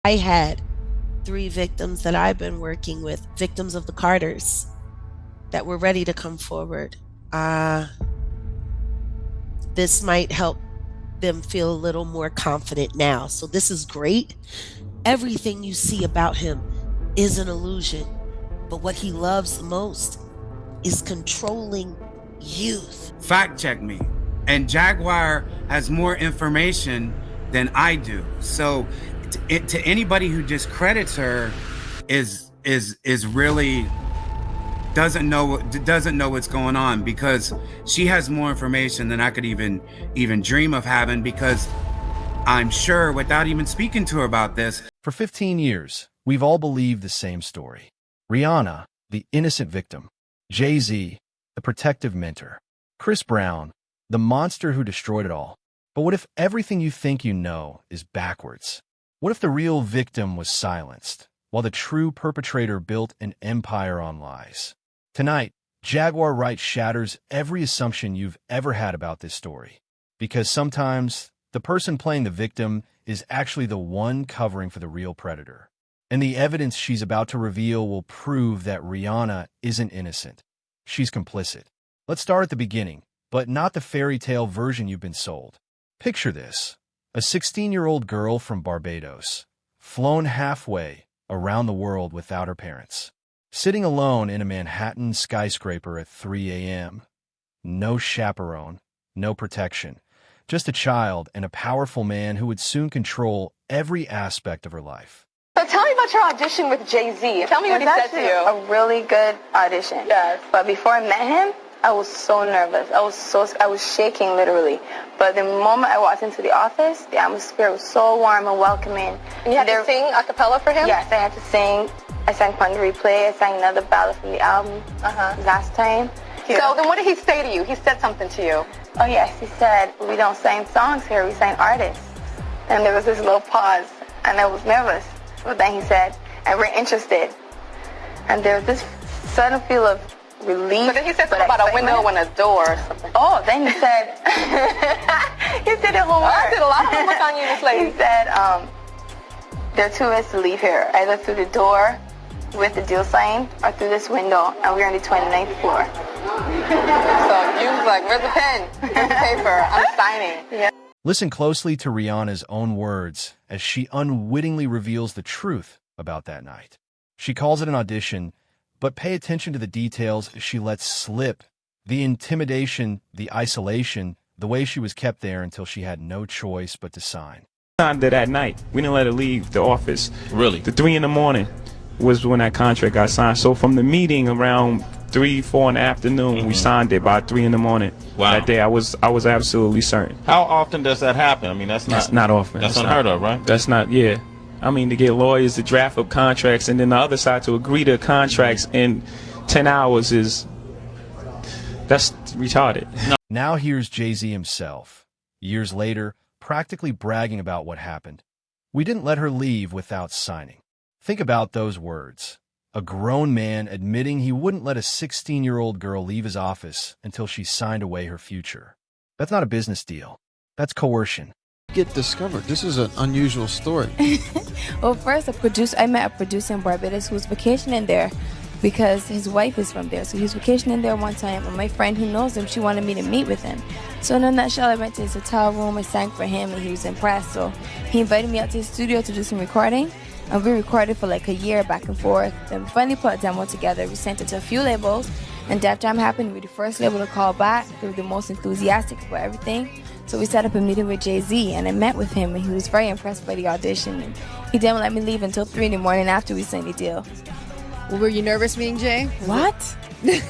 I had 3 victims that I've been working with, victims of the Carters, that were ready to come forward. This might help them feel a little more confident now. So this is great. Everything you see about him is an illusion, but what he loves the most is controlling youth. Fact check me. And Jaguar has more information than I do. So to anybody who discredits her is really doesn't know what's going on, because she has more information than I could even dream of having, because I'm sure, without even speaking to her about this. For 15 years, we've all believed the same story. Rihanna, the innocent victim. Jay-Z, the protective mentor. Chris Brown, the monster who destroyed it all. But what if everything you think you know is backwards? What if the real victim was silenced, while the true perpetrator built an empire on lies? Tonight, Jaguar Wright shatters every assumption you've ever had about this story. Because sometimes, the person playing the victim is actually the one covering for the real predator. And the evidence she's about to reveal will prove that Rihanna isn't innocent. She's complicit. Let's start at the beginning, but not the fairy tale version you've been sold. Picture this. A 16-year-old girl from Barbados, flown halfway around the world without her parents. Sitting alone in a Manhattan skyscraper at 3 a.m. No chaperone, no protection. Just a child and a powerful man who would soon control every aspect of her life. So tell me about your audition with Jay-Z. Tell me what he said to you. A really good audition. Yes. But before I met him, I was so nervous. I was shaking literally. But the moment I walked into the office, the atmosphere was so warm and welcoming. And you had to sing a cappella for him? Yes, I had to sing. I sang Pon de Replay. I sang another ballad from the album last time. Yeah. So then what did he say to you? He said something to you. Oh yes, he said, we don't sing songs here, we sing artists. And there was this little pause, and I was nervous. But then he said, and we're interested. And there was this sudden feel of relief. But then he said something about a window and a door or something. Oh, then he said, he said it whole word. I did a lot of homework on you, Miss Lady. He said, there are 2 ways to leave here, either through the door with the deal sign or through this window, and we're on the 29th floor. So you was like, where's the pen? Where's the paper? I'm signing. Yeah. Listen closely to Rihanna's own words as she unwittingly reveals the truth about that night. She calls it an audition, but pay attention to the details she lets slip. The intimidation, the isolation, the way she was kept there until she had no choice but to sign. Signed it that night. We didn't let her leave the office. Really? The 3 in the morning was when that contract got signed. So from the meeting around 3, 4 in the afternoon, we signed it by 3 in the morning. Wow. That day I was absolutely certain. How often does that happen? I mean, that's not often. That's unheard of, right? That's not, yeah. I mean, to get lawyers to draft up contracts and then the other side to agree to contracts in 10 hours that's retarded. No. Now here's Jay-Z himself, years later, practically bragging about what happened. We didn't let her leave without signing. Think about those words. A grown man admitting he wouldn't let a 16-year-old girl leave his office until she signed away her future. That's not a business deal. That's coercion. Get discovered. This is an unusual story. Well, first, I met a producer in Barbados who was vacationing there because his wife is from there. So he was vacationing there one time, and my friend who knows him, she wanted me to meet with him. So in a nutshell, I went to his hotel room, I sang for him, and he was impressed. So he invited me out to his studio to do some recording. And we recorded for like a year back and forth. Then we finally put a demo together. We sent it to a few labels. And Def Jam happened to be the first label to call back. They were the most enthusiastic about everything. So we set up a meeting with Jay-Z, and I met with him, and he was very impressed by the audition. And he didn't let me leave until 3 in the morning after we signed the deal. Well, were you nervous meeting Jay? What?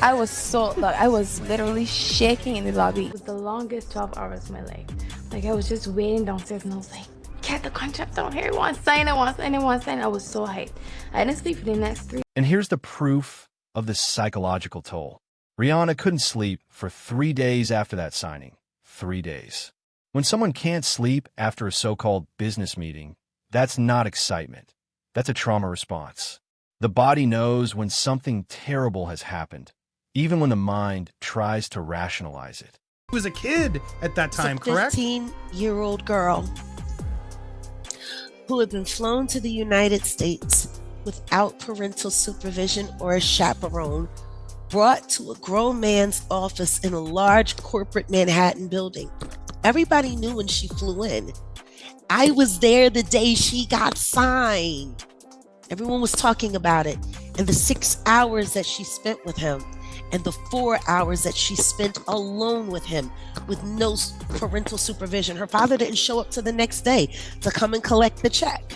I was literally shaking in the lobby. It was the longest 12 hours of my life. Like, I was just waiting downstairs, and I was like, get the contract down here. I want to sign. I was so hyped. I didn't sleep for the next 3. And here's the proof of the psychological toll. Rihanna couldn't sleep for 3 days after that signing. 3 days. When someone can't sleep after a so-called business meeting, that's not excitement. That's a trauma response. The body knows when something terrible has happened, even when the mind tries to rationalize it. He was a kid at that time, correct? A 15-year-old girl who had been flown to the United States without parental supervision or a chaperone, brought to a grown man's office in a large corporate Manhattan building. Everybody knew when she flew in. I was there the day she got signed. Everyone was talking about it, and the 6 hours that she spent with him, and the 4 hours that she spent alone with him with no parental supervision. Her father didn't show up till the next day to come and collect the check.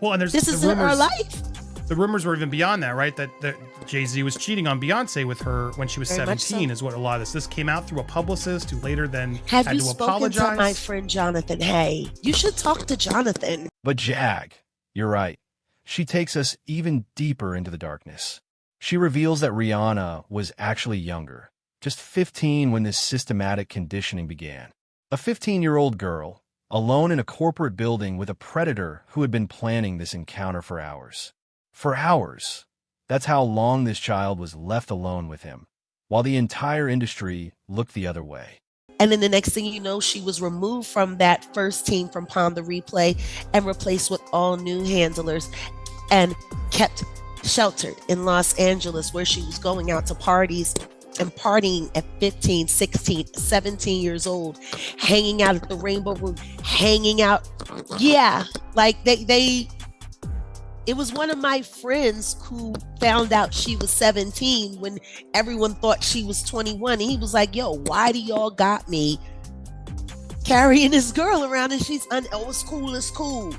Well, and this isn't her life. The rumors were even beyond that, right? That Jay-Z was cheating on Beyonce with her when she was Very 17 so. Is what a lot of this came out through a publicist who later then Have had you to spoken apologize. to my friend Jonathan? Hey, you should talk to Jonathan. But Jag, you're right. She takes us even deeper into the darkness. She reveals that Rihanna was actually younger, just 15 when this systematic conditioning began. A 15-year-old girl, alone in a corporate building with a predator who had been planning this encounter for hours. For hours. That's how long this child was left alone with him, while the entire industry looked the other way. And then the next thing you know, she was removed from that first team from Pond the Replay and replaced with all new handlers and kept sheltered in Los Angeles, where she was going out to parties and partying at 15, 16, 17 years old, hanging out at the Rainbow Room, hanging out. Yeah, like it was one of my friends who found out she was 17 when everyone thought she was 21. And he was like, yo, why do y'all got me carrying this girl around? And she's, it's cool, it's cool.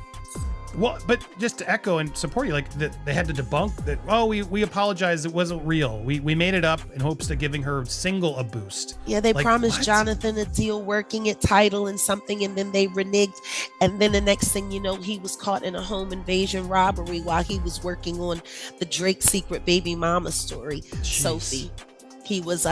Well, but just to echo and support you, like that they had to debunk that. Oh, we apologize. It wasn't real. We made it up in hopes of giving her single a boost. Yeah, they like, promised what? Jonathan a deal working at Tidal and something, and then they reneged. And then the next thing you know, he was caught in a home invasion robbery while he was working on the Drake secret baby mama story, Jeez. Sophie. He was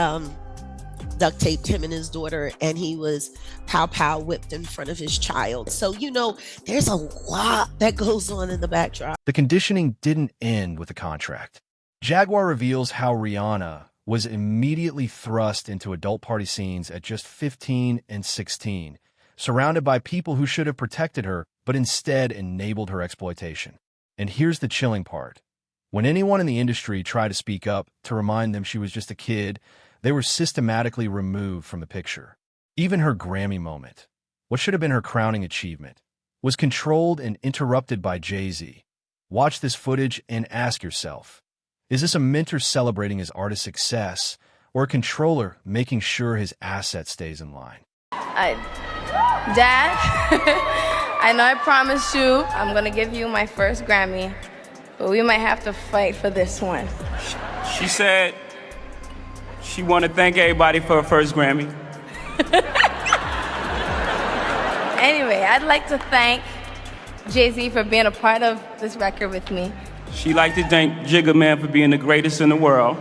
duct taped him and his daughter, and he was pow whipped in front of his child. So, there's a lot that goes on in the backdrop. The conditioning didn't end with the contract. Jaguar reveals how Rihanna was immediately thrust into adult party scenes at just 15 and 16, surrounded by people who should have protected her, but instead enabled her exploitation. And here's the chilling part. When anyone in the industry tried to speak up to remind them she was just a kid, they were systematically removed from the picture. Even her Grammy moment, what should have been her crowning achievement, was controlled and interrupted by Jay-Z. Watch this footage and ask yourself, is this a mentor celebrating his artist's success or a controller making sure his asset stays in line? Dad, I know I promised you I'm going to give you my first Grammy, but we might have to fight for this one. She said she want to thank everybody for her first Grammy. Anyway, I'd like to thank Jay-Z for being a part of this record with me. She like to thank Jigga Man for being the greatest in the world.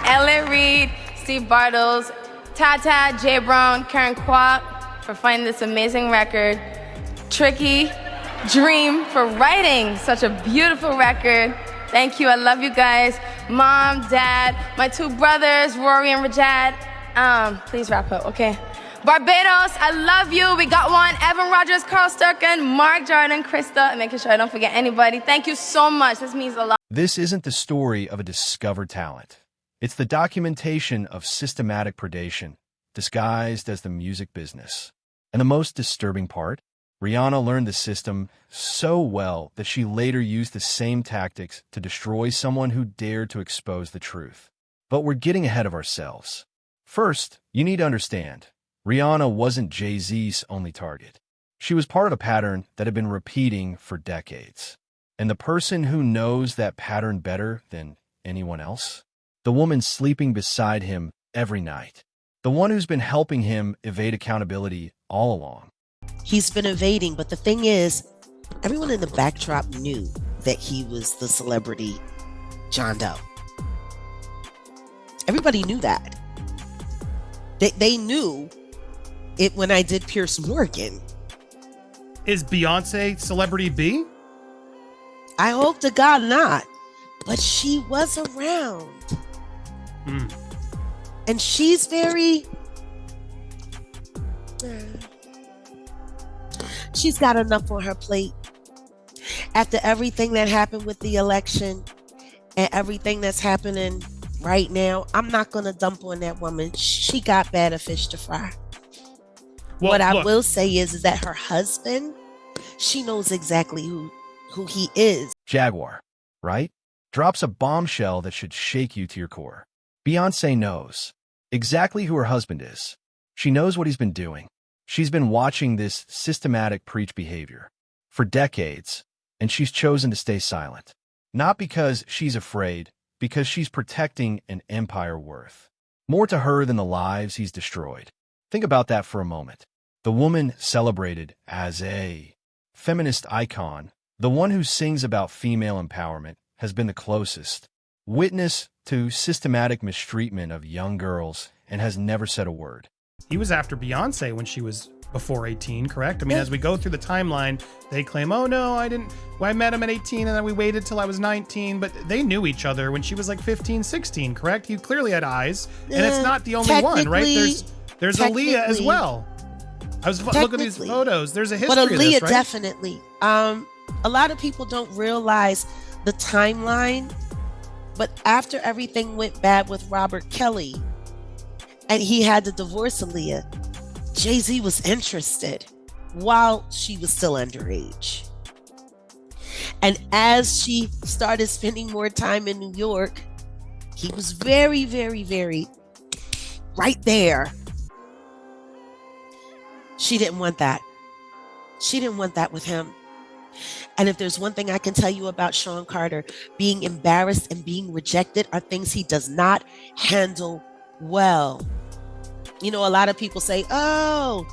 Ellen Reed, Steve Barbados, Tata, Jay Brown, Karen Kwok for finding this amazing record. Tricky, Dream for writing such a beautiful record. Thank you, I love you guys. Mom, Dad, my two brothers, Rory and Rajad. Please wrap up, okay? Barbados, I love you. We got one. Evan Rogers, Carl Sturken, Mark Jordan, Krista, and making sure I don't forget anybody. Thank you so much. This means a lot. This isn't the story of a discovered talent. It's the documentation of systematic predation, disguised as the music business. And the most disturbing part? Rihanna learned the system so well that she later used the same tactics to destroy someone who dared to expose the truth. But we're getting ahead of ourselves. First, you need to understand, Rihanna wasn't Jay-Z's only target. She was part of a pattern that had been repeating for decades. And the person who knows that pattern better than anyone else? The woman sleeping beside him every night. The one who's been helping him evade accountability all along. He's been evading, but the thing is, everyone in the backdrop knew that he was the celebrity John Doe. Everybody knew that. They knew it when I did Pierce Morgan. Is Beyonce Celebrity B? I hope to God not, but she was around. And she's very... She's got enough on her plate. After everything that happened with the election and everything that's happening right now, I'm not going to dump on that woman. She got better fish to fry. Well, what I look, will say is that her husband, she knows exactly who he is. Jaguar, right? Drops a bombshell that should shake you to your core. Beyonce knows exactly who her husband is. She knows what he's been doing. She's been watching this systematic preach behavior for decades, and she's chosen to stay silent. Not because she's afraid, because she's protecting an empire worth more to her than the lives he's destroyed. Think about that for a moment. The woman celebrated as a feminist icon, the one who sings about female empowerment, has been the closest witness to systematic mistreatment of young girls and has never said a word. he was after Beyonce when she was before 18, correct? I mean, as we go through the timeline, they claim, oh no, I met him at 18 and then we waited till I was 19, but they knew each other when she was like 15, 16, correct? He clearly had eyes, and it's not the only one, right? There's Aaliyah as well. I was looking at these photos. There's a history but of this, Aaliyah right? definitely. A lot of people don't realize the timeline, but after everything went bad with Robert Kelly and he had to divorce Aaliyah, Jay-Z was interested while she was still underage. And as she started spending more time in New York, he was very, very, very right there. She didn't want that. She didn't want that with him. And if there's one thing I can tell you about Sean Carter, being embarrassed and being rejected are things he does not handle well. You know, a lot of people say, oh,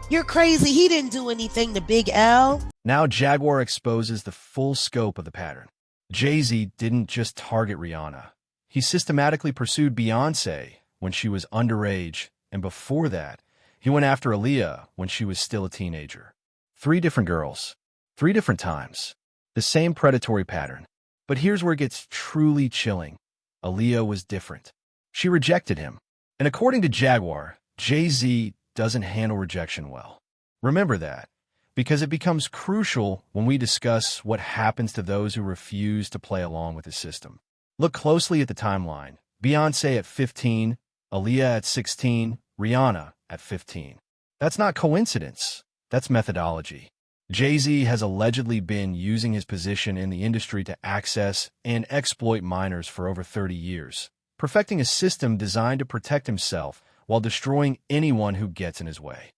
you're crazy. He didn't do anything to Big L. Now Jaguar exposes the full scope of the pattern. Jay-Z didn't just target Rihanna. He systematically pursued Beyonce when she was underage, and before that, he went after Aaliyah when she was still a teenager. 3 different girls, 3 different times. The same predatory pattern. But here's where it gets truly chilling. Aaliyah was different. She rejected him. And according to Jaguar, Jay-Z doesn't handle rejection well. Remember that, because it becomes crucial when we discuss what happens to those who refuse to play along with the system. Look closely at the timeline. Beyonce at 15, Aaliyah at 16, Rihanna at 15. That's not coincidence. That's methodology. Jay-Z has allegedly been using his position in the industry to access and exploit minors for over 30 years, perfecting a system designed to protect himself while destroying anyone who gets in his way.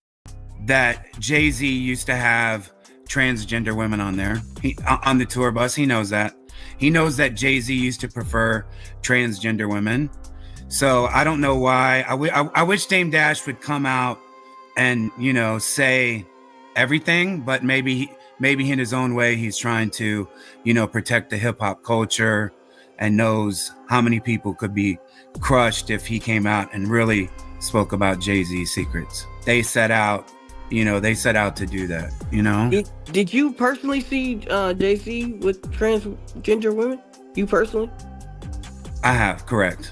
That Jay-Z used to have transgender women on there. On the tour bus, he knows that. He knows that Jay-Z used to prefer transgender women. So I don't know why. I wish Dame Dash would come out and, you know, say everything, but maybe in his own way, he's trying to, you know, protect the hip hop culture and knows how many people could be crushed if he came out and really spoke about Jay-Z's secrets. They set out to do that, you know? Did you personally see Jay-Z with transgender women? You personally? I have, correct.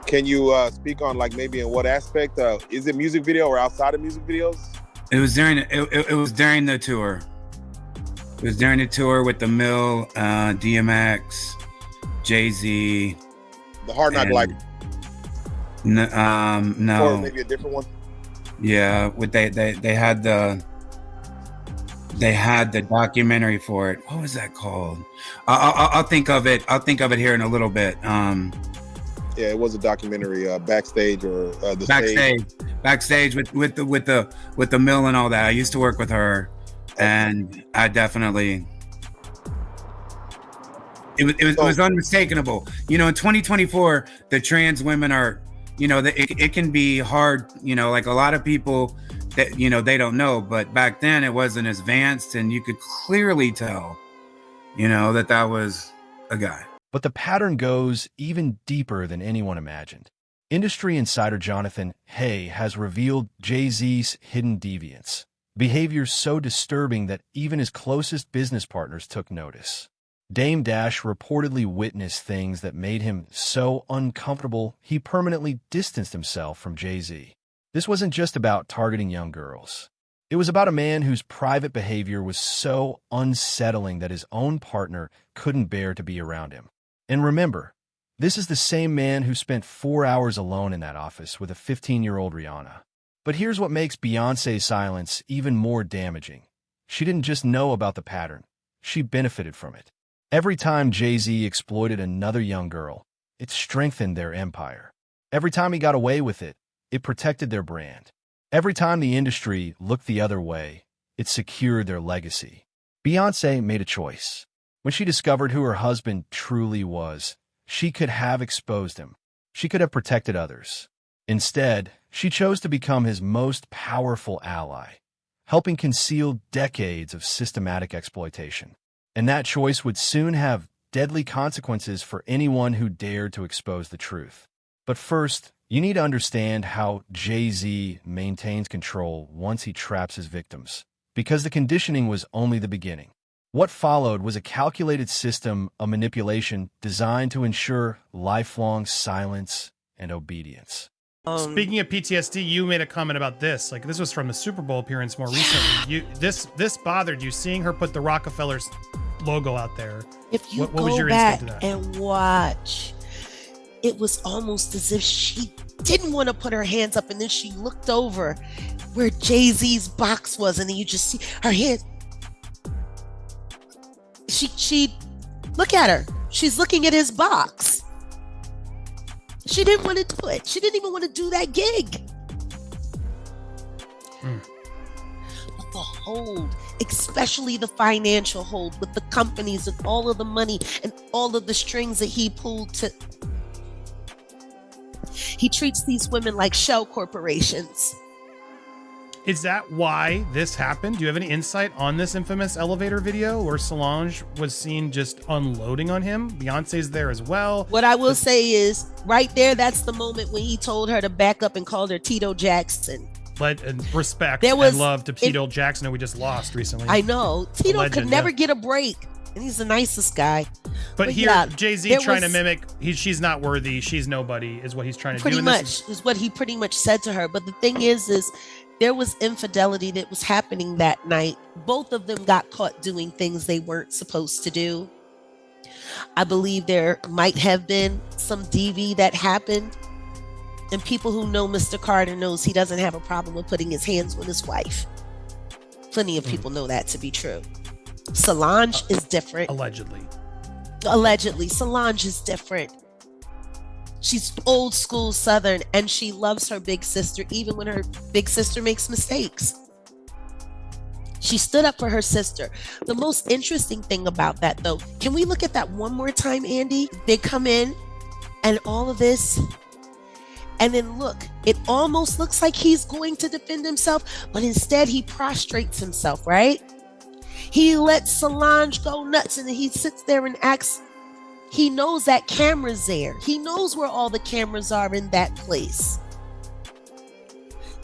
Can you speak on like maybe in what aspect? Is it music video or outside of music videos? It was during the tour. It was during the tour with the Mill, DMX, Jay-Z. The Hard Knock Life. No. Or maybe a different one. Yeah, they had the documentary for it. What was that called? I'll think of it. I'll think of it here in a little bit. Yeah, it was a documentary, backstage or backstage with the Mill and all that. I used to work with her, and I definitely. It was unmistakable. You know, in 2024, the trans women are, you know, it can be hard. You know, like a lot of people that, you know, they don't know, but back then it wasn't as advanced, and you could clearly tell, you know, that was a guy. But the pattern goes even deeper than anyone imagined. Industry insider Jonathan Hay has revealed Jay-Z's hidden deviance, behavior so disturbing that even his closest business partners took notice. Dame Dash reportedly witnessed things that made him so uncomfortable he permanently distanced himself from Jay-Z. This wasn't just about targeting young girls. It was about a man whose private behavior was so unsettling that his own partner couldn't bear to be around him. And remember, this is the same man who spent 4 hours alone in that office with a 15-year-old Rihanna. But here's what makes Beyoncé's silence even more damaging. She didn't just know about the pattern. She benefited from it. Every time Jay-Z exploited another young girl, it strengthened their empire. Every time he got away with it, it protected their brand. Every time the industry looked the other way, it secured their legacy. Beyoncé made a choice. When she discovered who her husband truly was, she could have exposed him. She could have protected others. Instead, she chose to become his most powerful ally, helping conceal decades of systematic exploitation. And that choice would soon have deadly consequences for anyone who dared to expose the truth. But first, you need to understand how Jay-Z maintains control once he traps his victims, because the conditioning was only the beginning. What followed was a calculated system of manipulation designed to ensure lifelong silence and obedience. Speaking of PTSD, you made a comment about this. Like, this was from the Super Bowl appearance more recently. This bothered you, seeing her put the Rockefellers logo out there. If you what was go your back instinct to that? and watch, it was almost as if she didn't want to put her hands up, and then she looked over where Jay-Z's box was, and then you just see her hand. She look at her. She's looking at his box. She didn't want to do it. She didn't even want to do that gig. But the hold, especially the financial hold with the companies and all of the money and all of the strings that he pulled to. He treats these women like shell corporations. Is that why this happened? Do you have any insight on this infamous elevator video where Solange was seen just unloading on him? Beyonce's there as well. What I will say is, right there, that's the moment when he told her to back up and called her Tito Jackson. And respect There was- and love to Tito Jackson, who we just lost recently. I know. Tito Legend, could never yeah. get a break, and he's the nicest guy. But here, yeah, Jay-Z there trying to was- mimic, she's not worthy, she's nobody, is what he's trying to Pretty do. much is what he pretty much said to her. But the thing is there was infidelity that was happening that night. Both of them got caught doing things they weren't supposed to do. I believe there might have been some DV that happened. And people who know Mr. Carter knows he doesn't have a problem with putting his hands on his wife. Plenty of people know that to be true. Solange is different. Allegedly. Solange is different. She's old school Southern, and she loves her big sister even when her big sister makes mistakes. She stood up for her sister. The most interesting thing about that, though, can we look at that one more time, Andy? They come in and all of this, and then look, it almost looks like he's going to defend himself, but instead he prostrates himself, right? He lets Solange go nuts, and then he sits there and acts. He knows that camera's there. He knows where all the cameras are in that place.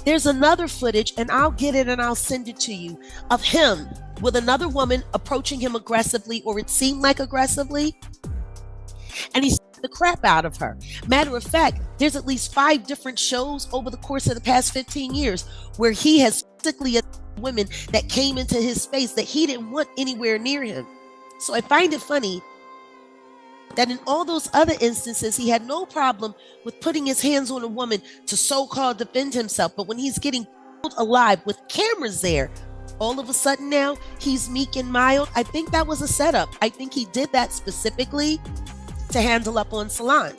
There's another footage, and I'll get it and I'll send it to you, of him with another woman approaching him aggressively, or it seemed like aggressively, and he scared the crap out of her. Matter of fact, there's at least 5 different shows over the course of the past 15 years where he has physically attacked women that came into his space that he didn't want anywhere near him. So I find it funny that in all those other instances, he had no problem with putting his hands on a woman to so-called defend himself. But when he's getting killed alive with cameras there, all of a sudden now he's meek and mild. I think that was a setup. I think he did that specifically to handle up on Solange.